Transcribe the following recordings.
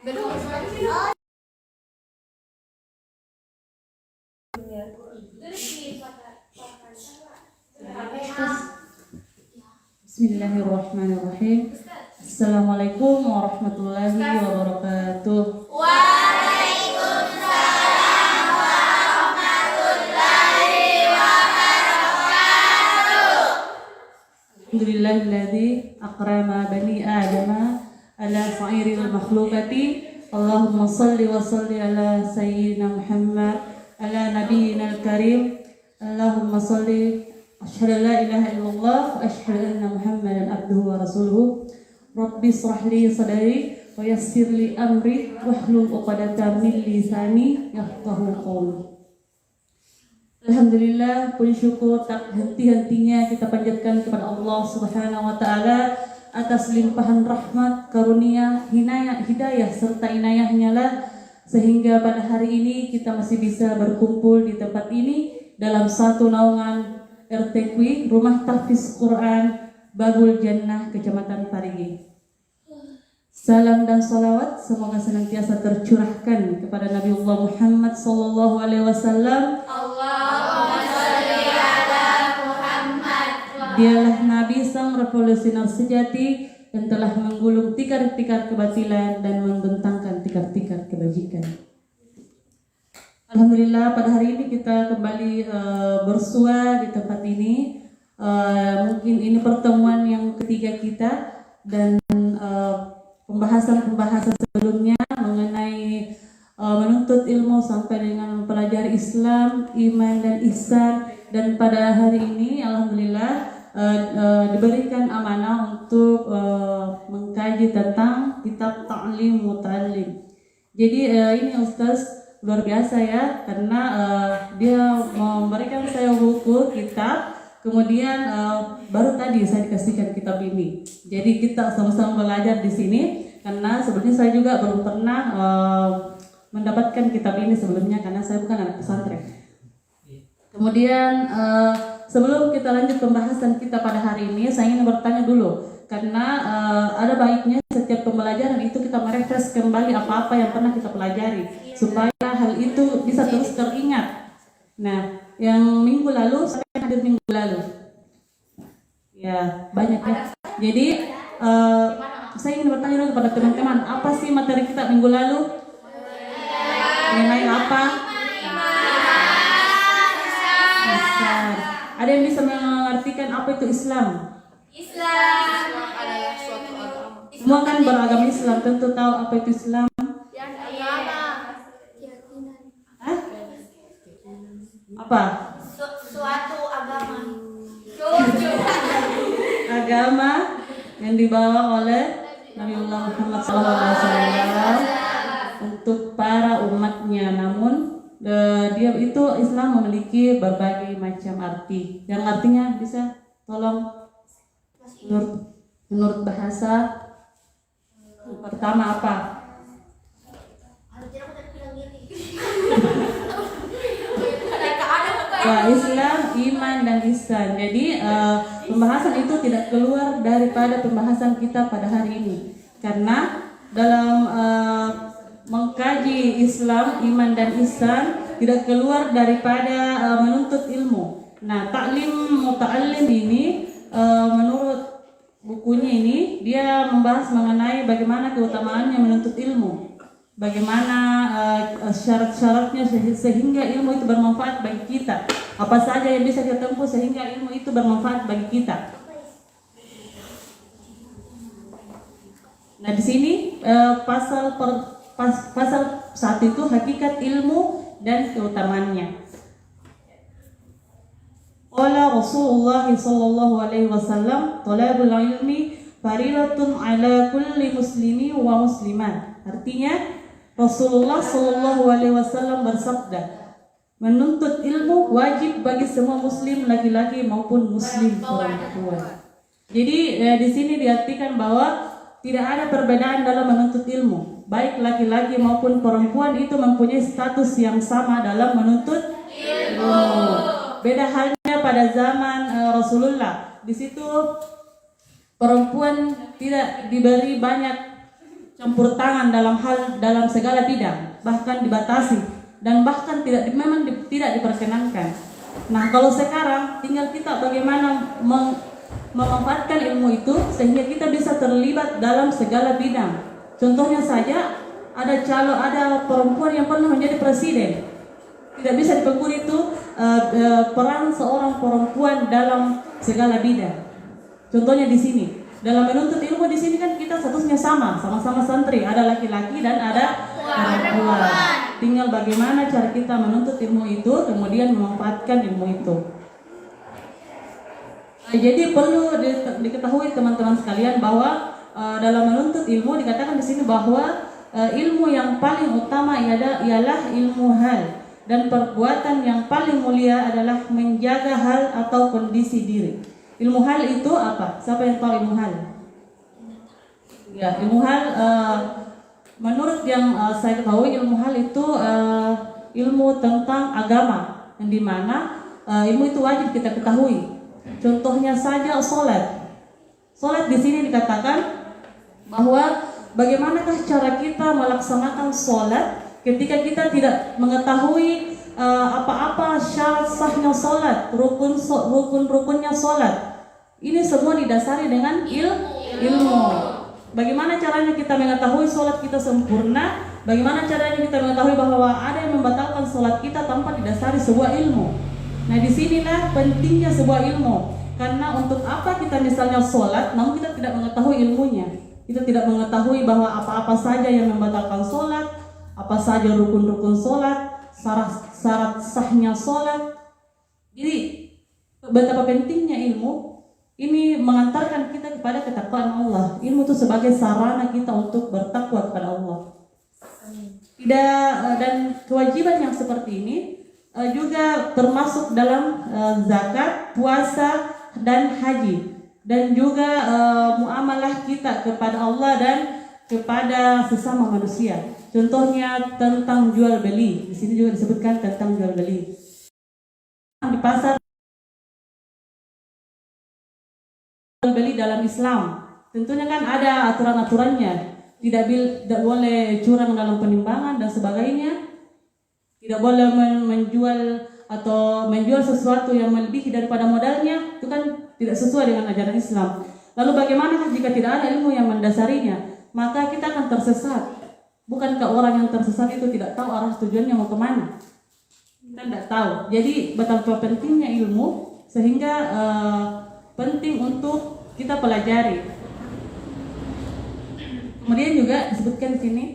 Bismillahirrahmanirrahim. Assalamualaikum warahmatullahi wabarakatuh. Waalaikumsalam warahmatullahi wabarakatuh. Alhamdulillahilladzi akrama bani adama ala sa'iril makhluqati. Allahumma salli wa salli ala sayyidina Muhammad ala nabiyyina al-karim. Allahumma salli. Asyhadu an la ilaha illallah wa asyhadu anna Muhammadan abduhu wa rasuluhu. Rabbi shrah li sadri wa yassir li amri wahlul 'uqdatam min lisani yafqahu qawli. Alhamdulillah, puji syukur tak henti-hentinya kita panjatkan kepada Allah Subhanahu wa taala atas limpahan rahmat, karunia, hidayah serta inayahnya lah sehingga pada hari ini kita masih bisa berkumpul di tempat ini dalam satu naungan RTQ Rumah Tahfiz Quran Babul Jannah Kecamatan Parigi. Salam dan salawat semoga senantiasa tercurahkan kepada Nabiullah Muhammad sallallahu alaihi wasallam. Allahumma sholli ala Muhammad. Dialah Nabi sang revolusioner sejati yang telah menggulung tikar-tikar kebatilan dan membentangkan tikar-tikar kebajikan. Alhamdulillah pada hari ini kita kembali bersua di tempat ini. Mungkin ini pertemuan yang ketiga kita dan pembahasan sebelumnya mengenai menuntut ilmu sampai dengan mempelajari Islam, iman dan ihsan, dan pada hari ini alhamdulillah diberikan amanah untuk mengkaji tentang kitab Ta'lim Muta'allim. Jadi ini Ustaz luar biasa ya, karena dia memberikan saya buku kitab, kemudian baru tadi saya dikasihkan kitab ini. Jadi kita sama-sama belajar di sini, karena sebelumnya saya juga belum pernah mendapatkan kitab ini sebelumnya karena saya bukan anak pesantren. Kemudian sebelum kita lanjut pembahasan kita pada hari ini, saya ingin bertanya dulu, karena ada baiknya setiap pembelajaran itu kita merefresh kembali apa-apa yang pernah kita pelajari supaya hal itu bisa terus teringat. Nah, yang minggu lalu saya hadir minggu lalu, ya banyak ya. Jadi saya ingin bertanya dulu kepada teman-teman, apa sih materi kita minggu lalu? Mengenai apa? Islam. Ada yang bisa mengartikan apa itu Islam? Islam adalah suatu agama. Semua kan beragama Islam, tentu tahu apa itu Islam. Hah? Apa? Suatu agama. Agama yang dibawa oleh Nabiullah Muhammad SAW untuk para umatnya. Namun dia itu Islam memiliki berbagai macam arti. Yang artinya bisa tolong menurut bahasa pertama apa? Islam, iman dan ihsan. Jadi pembahasan itu tidak keluar daripada pembahasan kita pada hari ini, karena dalam mengkaji Islam, iman dan ihsan tidak keluar daripada menuntut ilmu. Nah, Ta'lim Muta'allim ini menurut bukunya ini dia membahas mengenai bagaimana keutamaannya menuntut ilmu, bagaimana syarat-syaratnya sehingga ilmu itu bermanfaat bagi kita, apa saja yang bisa kita tempuh sehingga ilmu itu bermanfaat bagi kita. Nah, di sini pasal 1 itu hakikat ilmu dan keutamaannya. Qala Rasulullah sallallahu alaihi wasallam, talabul ilmi faridatun ala kulli muslimi wa muslimat. Artinya Rasulullah sallallahu alaihi wasallam bersabda, menuntut ilmu wajib bagi semua muslim laki-laki maupun muslim perempuan. Jadi di sini diartikan bahwa tidak ada perbedaan dalam menuntut ilmu. Baik laki-laki maupun perempuan itu mempunyai status yang sama dalam menuntut ilmu. Beda halnya pada zaman Rasulullah. Di situ perempuan tidak diberi banyak campur tangan dalam segala bidang, bahkan dibatasi dan bahkan tidak diperkenankan. Nah, kalau sekarang tinggal kita bagaimana memanfaatkan ilmu itu sehingga kita bisa terlibat dalam segala bidang. Contohnya saja ada perempuan yang pernah menjadi presiden. Tidak bisa dipungkiri itu peran seorang perempuan dalam segala bidang. Contohnya di sini, dalam menuntut ilmu di sini kan kita statusnya sama-sama santri, ada laki-laki dan ada perempuan. Tinggal bagaimana cara kita menuntut ilmu itu, kemudian memanfaatkan ilmu itu. Jadi perlu diketahui teman-teman sekalian bahwa dalam menuntut ilmu dikatakan di sini bahwa ilmu yang paling utama ialah ilmu hal, dan perbuatan yang paling mulia adalah menjaga hal atau kondisi diri. Ilmu hal itu apa? Siapa yang tahu ilmu hal? Ya, ilmu hal menurut yang saya ketahui, ilmu hal itu ilmu tentang agama, yang dimana ilmu itu wajib kita ketahui. Contohnya saja sholat. Sholat di sini dikatakan bahwa bagaimanakah cara kita melaksanakan sholat ketika kita tidak mengetahui apa-apa syarat sahnya sholat, rukun-rukunnya sholat. Ini semua didasari dengan ilmu. Bagaimana caranya kita mengetahui sholat kita sempurna? Bagaimana caranya kita mengetahui bahwa ada yang membatalkan sholat kita tanpa didasari sebuah ilmu? Nah, disinilah pentingnya sebuah ilmu. Karena untuk apa kita misalnya sholat, namun kita tidak mengetahui ilmunya. Kita tidak mengetahui bahwa apa-apa saja yang membatalkan sholat, apa saja rukun-rukun sholat, syarat sahnya sholat. Jadi betapa pentingnya ilmu ini mengantarkan kita kepada ketakwaan Allah. Ilmu itu sebagai sarana kita untuk bertakwa kepada Allah. Dan kewajiban yang seperti ini juga termasuk dalam zakat, puasa, dan haji, dan juga muamalah kita kepada Allah dan kepada sesama manusia. Contohnya tentang jual beli. Di sini juga disebutkan tentang jual beli. Di pasar jual beli dalam Islam, tentunya kan ada aturan-aturannya. Tidak boleh curang dalam penimbangan dan sebagainya. Tidak boleh menjual sesuatu yang melebihi daripada modalnya. Itu kan tidak sesuai dengan ajaran Islam. Lalu bagaimana jika tidak ada ilmu yang mendasarinya? Maka kita akan tersesat. Bukankah orang yang tersesat itu tidak tahu arah tujuannya mau kemana? Kita tidak tahu. Jadi betapa pentingnya ilmu, sehingga penting untuk kita pelajari. Kemudian juga disebutkan di sini,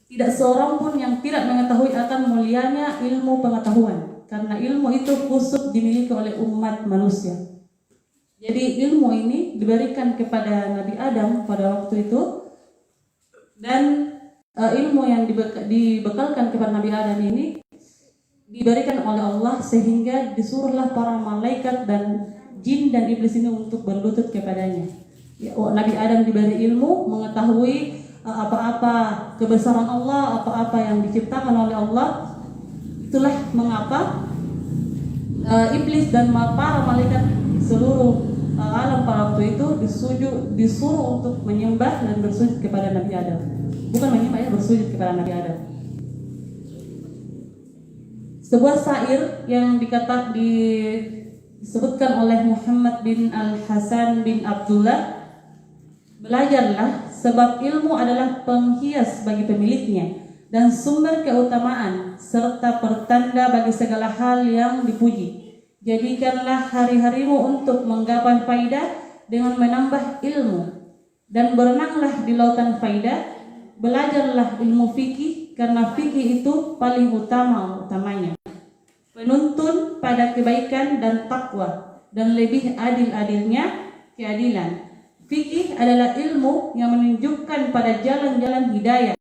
tidak seorang pun yang tidak mengetahui akan mulianya ilmu pengetahuan, karena ilmu itu khusus dimiliki oleh umat manusia. Jadi ilmu ini diberikan kepada Nabi Adam pada waktu itu, dan ilmu yang dibekalkan kepada Nabi Adam ini diberikan oleh Allah, sehingga disuruhlah para malaikat dan jin dan iblis ini untuk berlutut kepadanya. Nabi Adam diberi ilmu, mengetahui apa-apa kebesaran Allah, apa-apa yang diciptakan oleh Allah. Itulah mengapa iblis dan para malaikat seluruh alam pada waktu itu disuruh untuk menyembah dan bersujud kepada Nabi Adam. Bukan menyembah, ya, bersujud kepada Nabi Adam. Sebuah syair yang disebutkan oleh Muhammad bin Al-Hasan bin Abdullah, belajarlah sebab ilmu adalah penghias bagi pemiliknya dan sumber keutamaan serta pertanda bagi segala hal yang dipuji. Jadikanlah hari-harimu untuk menggapai faidah dengan menambah ilmu, dan berenanglah di lautan faidah. Belajarlah ilmu fikih, karena fikih itu paling utamanya, penuntun pada kebaikan dan takwa, dan lebih adil-adilnya keadilan. Fikih adalah ilmu yang menunjukkan pada jalan-jalan hidayah.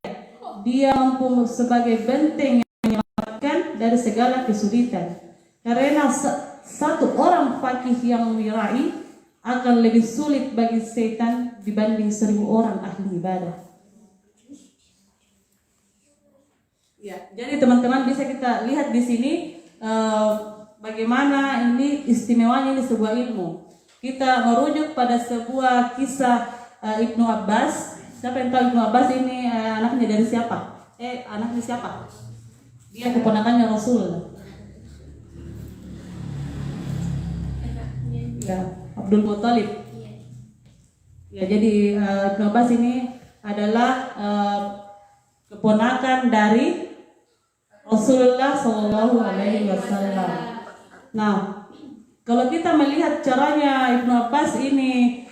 Dia mampu sebagai benteng yang menyelamatkan dari segala kesulitan. Karena satu orang fakih yang wirai akan lebih sulit bagi setan dibanding 1000 orang ahli ibadah. Ya, jadi teman-teman bisa kita lihat di sini bagaimana ini istimewanya ini sebuah ilmu. kita merujuk pada sebuah kisah Ibnu Abbas. Siapa yang tahu Ibnu Abbas ini anaknya dari siapa? Anaknya siapa? Dia keponakannya Rasul. Ya, Abdul Muthalib. Ya, jadi Ibnu Abbas ini adalah keponakan dari Rasulullah Shallallahu Alaihi Wasallam. Nah, kalau kita melihat caranya Ibnu Abbas ini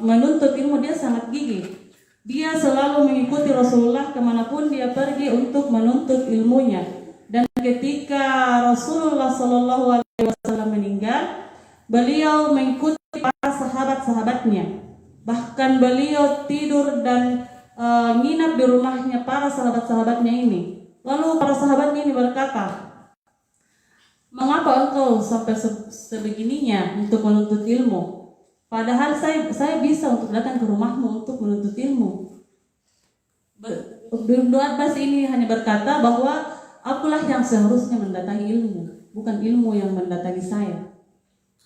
menuntut ilmu, dia sangat gigih. Dia selalu mengikuti Rasulullah kemanapun dia pergi untuk menuntut ilmunya. Dan ketika Rasulullah Shallallahu Alaihi Wasallam meninggal, beliau mengikuti para sahabat-sahabatnya. Bahkan beliau tidur dan nginap di rumahnya para sahabat-sahabatnya ini. Lalu para sahabatnya ini berkata, "Mengapa engkau sampai sebegininya untuk menuntut ilmu? Padahal saya bisa untuk datang ke rumahmu untuk menuntut ilmu." Ibnu Abbas ini hanya berkata bahwa akulah yang seharusnya mendatangi ilmu, bukan ilmu yang mendatangi saya.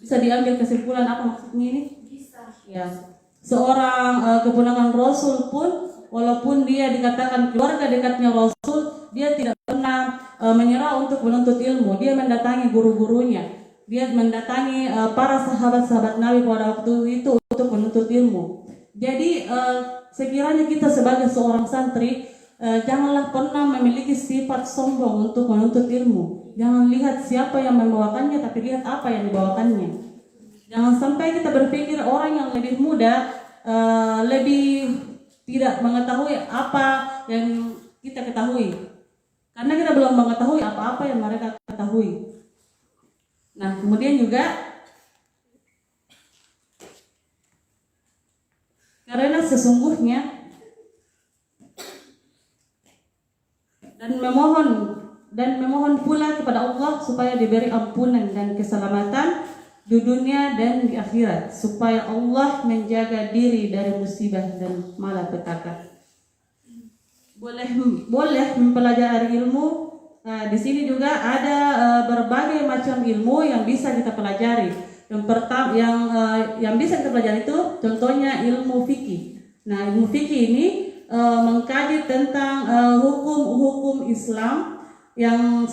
Bisa diambil kesimpulan apa maksudnya ini? Bisa. Ya, seorang keponakan Rasul pun, walaupun dia dikatakan keluarga dekatnya Rasul, dia tidak pernah menyerah untuk menuntut ilmu. Dia mendatangi guru-gurunya. Dia mendatangi para sahabat-sahabat Nabi pada waktu itu untuk menuntut ilmu. Jadi sekiranya kita sebagai seorang santri janganlah pernah memiliki sifat sombong untuk menuntut ilmu. Jangan lihat siapa yang membawakannya, tapi lihat apa yang dibawakannya. Jangan sampai kita berpikir orang yang lebih muda lebih tidak mengetahui apa yang kita ketahui, karena kita belum mengetahui apa-apa yang mereka ketahui. Nah, kemudian juga karena sesungguhnya dan memohon pula kepada Allah supaya diberi ampunan dan keselamatan di dunia dan di akhirat, supaya Allah menjaga diri dari musibah dan malapetaka. Boleh mempelajari ilmu. Di sini juga ada berbagai macam ilmu yang bisa kita pelajari. Yang pertama yang bisa kita pelajari itu contohnya ilmu fikih. Nah, ilmu fikih ini mengkaji tentang hukum-hukum Islam yang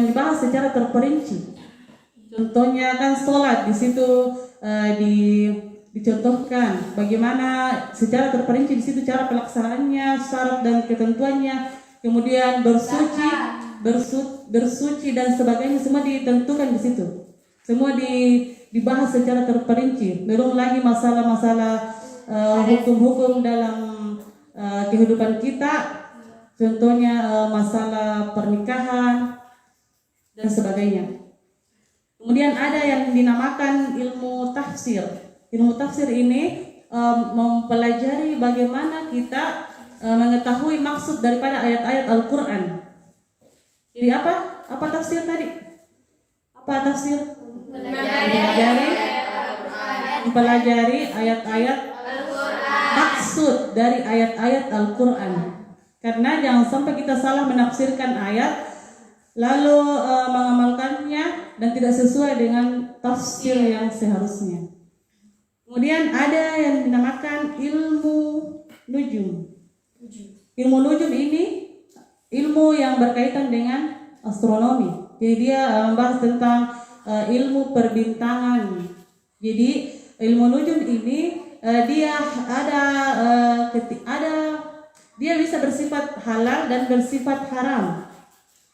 dibahas secara terperinci. Contohnya kan sholat, di situ dicontohkan bagaimana secara terperinci di situ cara pelaksanaannya, syarat dan ketentuannya. Kemudian bersuci dan sebagainya semua ditentukan di situ. Semua dibahas secara terperinci. Belum lagi masalah-masalah hukum-hukum dalam kehidupan kita. Contohnya masalah pernikahan dan sebagainya. Kemudian ada yang dinamakan ilmu tafsir. Ilmu tafsir ini mempelajari bagaimana kita mengetahui maksud daripada ayat-ayat Al-Quran. Jadi apa tafsir tadi? Apa tafsir? Mempelajari ayat-ayat maksud dari ayat-ayat Al-Quran. Karena jangan sampai kita salah menafsirkan ayat lalu mengamalkannya dan tidak sesuai dengan tafsir yang seharusnya. Kemudian ada yang dinamakan ilmu nujum. Ilmu nujum ini ilmu yang berkaitan dengan astronomi. Jadi dia membahas tentang ilmu perbintangan. Jadi ilmu nujum ini dia dia bisa bersifat halal dan bersifat haram.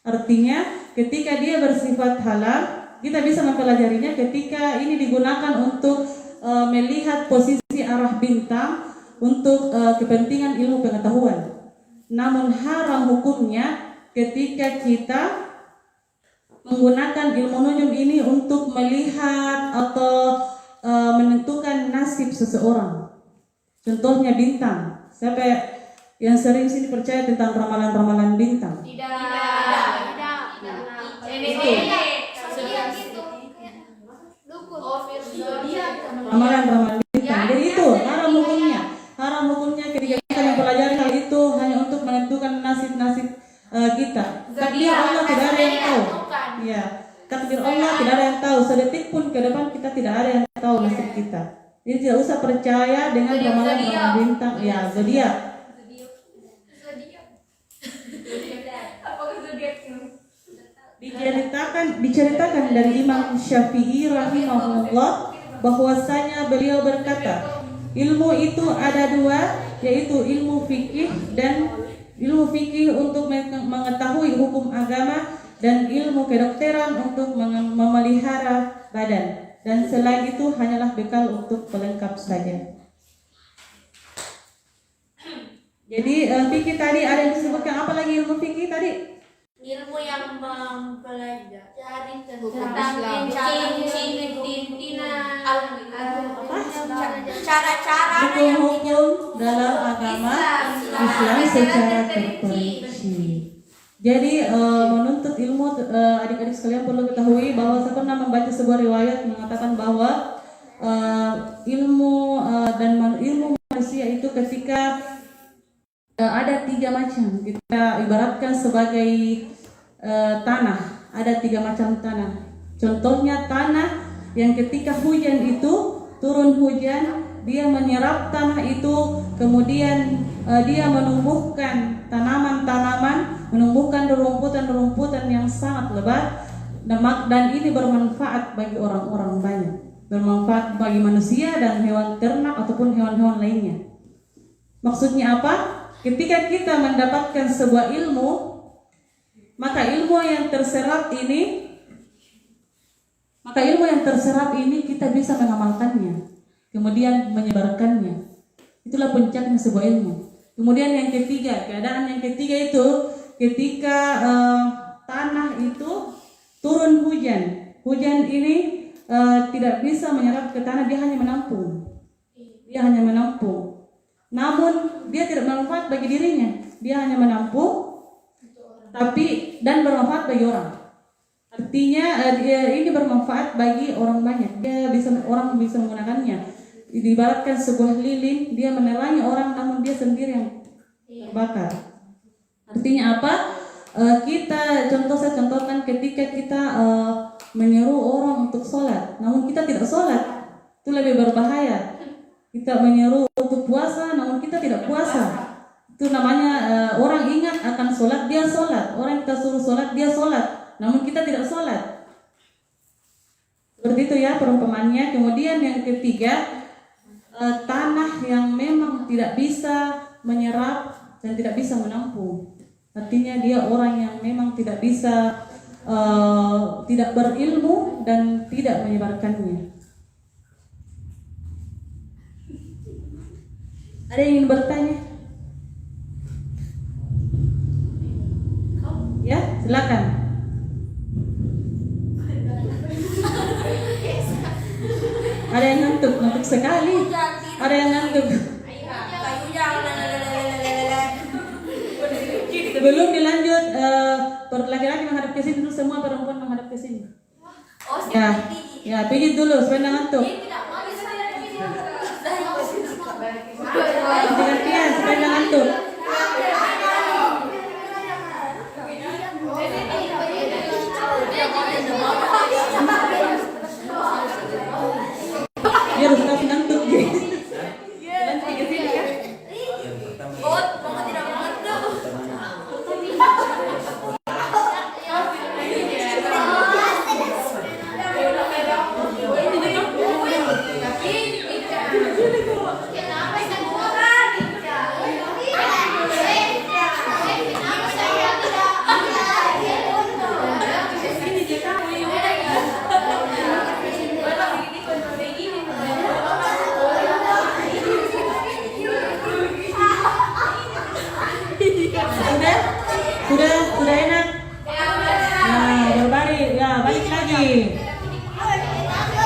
Artinya ketika dia bersifat halal, kita bisa mempelajarinya ketika ini digunakan untuk melihat posisi arah bintang untuk kepentingan ilmu pengetahuan. Namun haram hukumnya ketika kita menggunakan ilmu nujum ini untuk melihat atau menentukan nasib seseorang. Contohnya bintang. Siapa yang sering sini percaya tentang ramalan-ramalan bintang? Ramalan-ramalan bintang. Jadi itu haram hukumnya. Haram hukumnya ketika kita mempelajari hal itu hanya untuk menentukan nasib-nasib kita. Takdir Allah tidak ada yang tahu. Ya, takdir Allah tidak ada yang tahu. Sedetik pun ke depan kita tidak ada yang tahu Jadi tidak usah percaya dengan ramalan bintang, ya zodiak. Diceritakan dari Imam Syafi'i rahimahullah bahwasanya beliau berkata, ilmu itu ada dua, yaitu ilmu fikih dan ilmu fikih untuk mengetahui hukum agama dan ilmu kedokteran untuk memelihara badan, dan selain itu hanyalah bekal untuk pelengkap saja. Jadi fikih tadi ada yang disebutkan, apa lagi ilmu fikih tadi? Ilmu yang mempelajari Hukum tentang Islam. pimpinan cara-cara Hukum-hukum dalam agama Islam secara terperinci. Jadi menuntut ilmu, adik-adik sekalian perlu ketahui bahwa saya pernah membaca sebuah riwayat mengatakan bahwa ilmu manusia itu ketika ada 3 macam. Kita ibaratkan sebagai tanah. Ada 3 macam tanah. Contohnya tanah yang ketika hujan itu turun hujan, dia menyerap tanah itu, kemudian dia menumbuhkan tanaman-tanaman, menumbuhkan rumputan-rumputan yang sangat lebat, dan ini bermanfaat bagi orang-orang banyak, bermanfaat bagi manusia dan hewan ternak ataupun hewan-hewan lainnya. Maksudnya apa? Ketika kita mendapatkan sebuah ilmu, maka ilmu yang terserap ini kita bisa mengamalkannya, kemudian menyebarkannya. Itulah puncaknya sebuah ilmu. Kemudian yang ketiga, keadaan yang ketiga itu ketika tanah itu turun hujan. Hujan ini tidak bisa menyerap ke tanah, dia hanya menampung. Namun dia tidak bermanfaat bagi dirinya, dia hanya menampung, dan bermanfaat bagi orang. Artinya ini bermanfaat bagi orang banyak. Orang bisa menggunakannya. Diibaratkan sebuah lilin, dia menerangi orang, namun dia sendiri yang terbakar. Artinya apa? Saya contohkan ketika kita menyeru orang untuk sholat, namun kita tidak sholat, itu lebih berbahaya. Kita menyeru untuk puasa, namun kita tidak puasa. Itu namanya orang ingat akan sholat, dia sholat. Orang kita suruh sholat, dia sholat, namun kita tidak sholat. Seperti itu ya perumpamaannya. Kemudian yang ketiga, tanah yang memang tidak bisa menyerap dan tidak bisa menampung. Artinya dia orang yang memang tidak bisa, tidak berilmu dan tidak menyebarkannya. Ada yang ingin bertanya? Ya, silakan. Ada yang ngantuk sekali. Ada yang ngantuk. Sebelum dilanjut, laki-laki menghadap ke sini dulu, semua perempuan menghadap ke sini. Ya, pijit dulu supaya nggak ngantuk. Gantian supaya nggak ngantuk. Dia harus kasih ngantuk gitu. Nanti ke sini kan? Sudah enak? Nah, berbalik, ya balik lagi.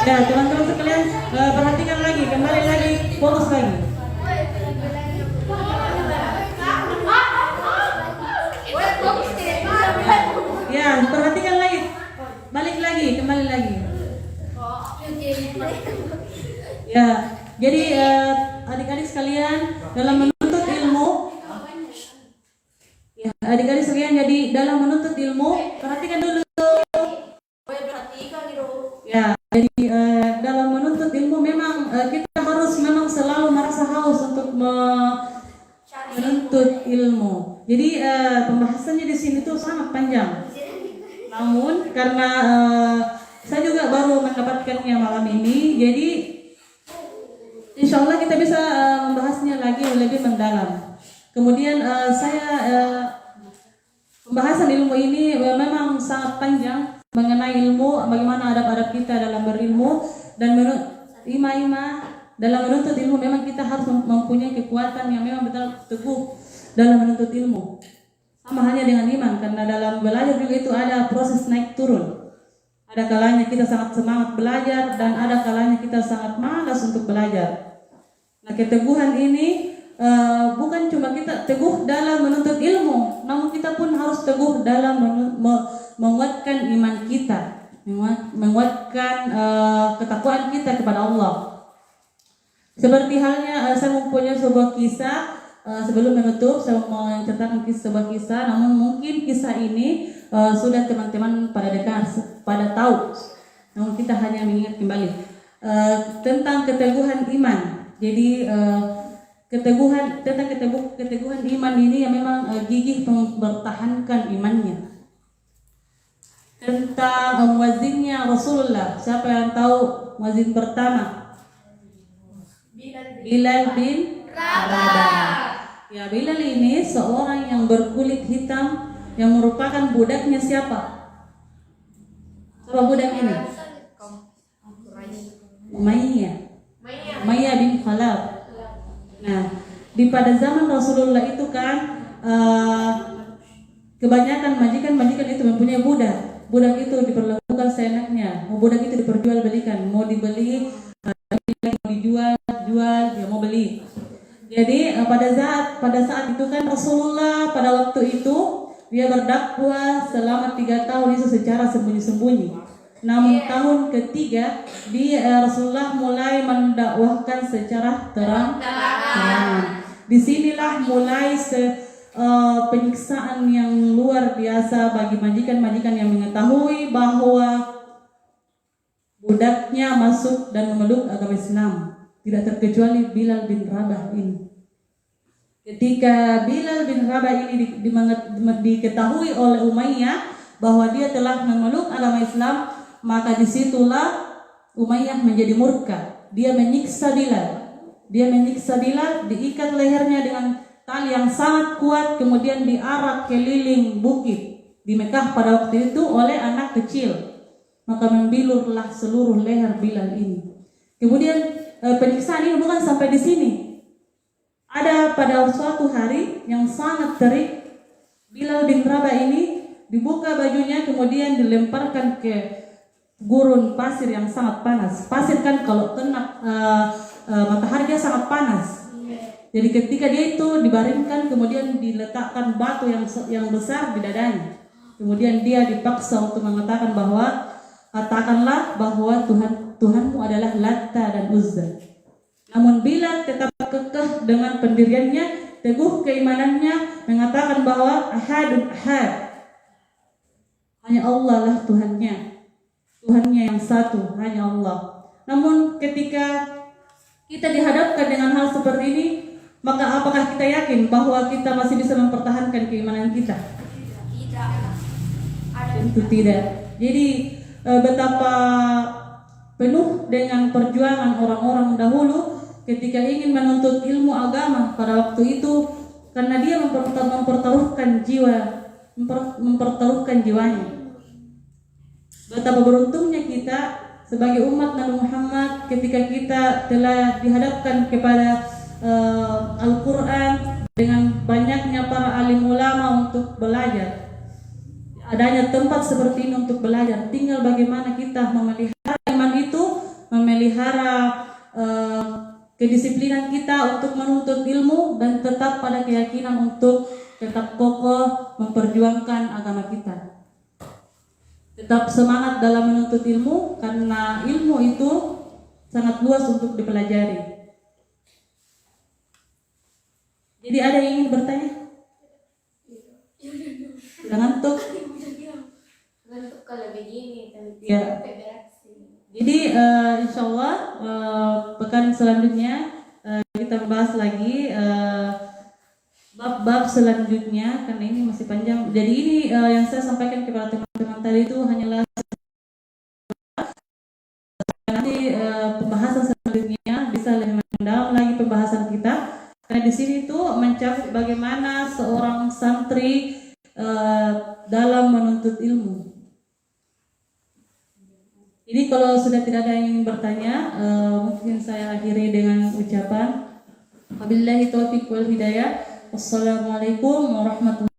Ya, teman-teman sekalian, perhatikan lagi, kembali lagi, fokus lagi. Ya, perhatikan lagi, balik lagi, kembali lagi. Ya, jadi adik-adik sekalian, dalam menuntut ilmu, adik-adik sekalian, jadi dalam menuntut ilmu, perhatikan dulu. Ya, jadi dalam menuntut ilmu memang kita harus menuntut ilmu. Jadi pembahasannya di sini tuh sangat panjang. Namun karena saya juga baru mendapatkannya malam ini, jadi insya Allah kita bisa membahasnya lagi lebih mendalam. Kemudian pembahasan ilmu ini memang sangat panjang mengenai ilmu, bagaimana adab-adab kita dalam berilmu dan dalam menuntut ilmu. Memang kita harus mempunyai kekuatan yang memang betul teguh dalam menuntut ilmu. Sama halnya dengan iman, karena dalam belajar juga itu ada proses naik turun. Ada kalanya kita sangat semangat belajar dan ada kalanya kita sangat malas untuk belajar. Nah, keteguhan ini bukan cuma kita teguh dalam menuntut ilmu, namun kita pun harus teguh dalam menguatkan iman kita, menguatkan ketakwaan kita kepada Allah. Seperti halnya saya mempunyai sebuah kisah. Sebelum menutup, saya mau menceritakan sebuah kisah. Namun mungkin kisah ini sudah teman-teman pada tahu. Namun kita hanya mengingat kembali tentang keteguhan iman. Jadi keteguhan iman ini yang memang gigih mempertahankan imannya. Tentang muazzinnya Rasulullah. Siapa yang tahu muazzin pertama? Bilal bin Rabah. Ya, Bilal ini seorang yang berkulit hitam yang merupakan budaknya siapa? Siapa budak ini? Umayyah bin Khalaf. Nah, pada zaman Rasulullah itu kan kebanyakan majikan itu mempunyai budak. Budak itu diperlakukan seenaknya. Mau budak itu diperjualbelikan, mau dibeli, mau dijual, ya mau beli. Jadi pada saat itu kan Rasulullah pada waktu itu dia berdakwah selama 3 tahun itu secara sembunyi-sembunyi. Namun tahun ketiga Rasulullah mulai mendakwahkan secara terang-terangan. Disinilah mulai penyiksaan yang luar biasa bagi majikan-majikan yang mengetahui bahwa budaknya masuk dan memeluk agama Islam. Tidak terkecuali Bilal bin Rabah ini. Ketika Bilal bin Rabah ini diketahui oleh Umayyah bahwa dia telah memeluk agama Islam, maka disitulah Umayyah menjadi murka. Dia menyiksa Bilal, diikat lehernya dengan tali yang sangat kuat, kemudian diarak keliling bukit di Mekah pada waktu itu oleh anak kecil. Maka membilurlah seluruh leher Bilal ini. Kemudian penyiksaan ini bukan sampai di sini. Ada pada suatu hari yang sangat terik, Bilal bin Rabah ini dibuka bajunya, kemudian dilemparkan ke gurun pasir yang sangat panas. Pasir kan kalau kena matahari dia sangat panas. Jadi ketika dia itu dibaringkan, kemudian diletakkan batu yang besar di dadanya. Kemudian dia dipaksa untuk mengatakan bahwa katakanlah bahwa Tuhanmu adalah Latta dan Uzza. Namun Bilal tetap kekeh dengan pendiriannya, teguh keimanannya, mengatakan bahwa ahadun ahad. Hanya Allah lah Tuhannya yang satu, hanya Allah. Namun ketika kita dihadapkan dengan hal seperti ini, maka apakah kita yakin bahwa kita masih bisa mempertahankan keimanan kita? Tidak. Tentu tidak. Jadi betapa penuh dengan perjuangan orang-orang dahulu ketika ingin menuntut ilmu agama pada waktu itu, karena dia mempertaruhkan jiwanya. Betapa beruntungnya kita sebagai umat Nabi Muhammad ketika kita telah dihadapkan kepada Al-Quran dengan banyaknya para alim ulama untuk belajar. Adanya tempat seperti ini untuk belajar. Tinggal bagaimana kita memelihara iman itu, memelihara kedisiplinan kita untuk menuntut ilmu, dan tetap pada keyakinan untuk tetap kokoh memperjuangkan agama kita. Tetap semangat dalam menuntut ilmu, karena ilmu itu sangat luas untuk dipelajari. Jadi ada yang ingin bertanya? Sudah ngantuk? Ngantuk kalau begini, Ya. Jadi insya Allah pekan selanjutnya kita bahas lagi bab-bab selanjutnya karena ini masih panjang. Jadi ini yang saya sampaikan kepada teman-teman tadi itu hanyalah nanti pembahasan selanjutnya bisa lebih mendalam lagi pembahasan kita. Karena di sini tuh mencakup bagaimana seorang santri dalam menuntut ilmu. Jadi kalau sudah tidak ada yang ingin bertanya, mungkin saya akhiri dengan ucapan wabillahi taufiq wal hidayah. Wassalamualaikum warahmatullahi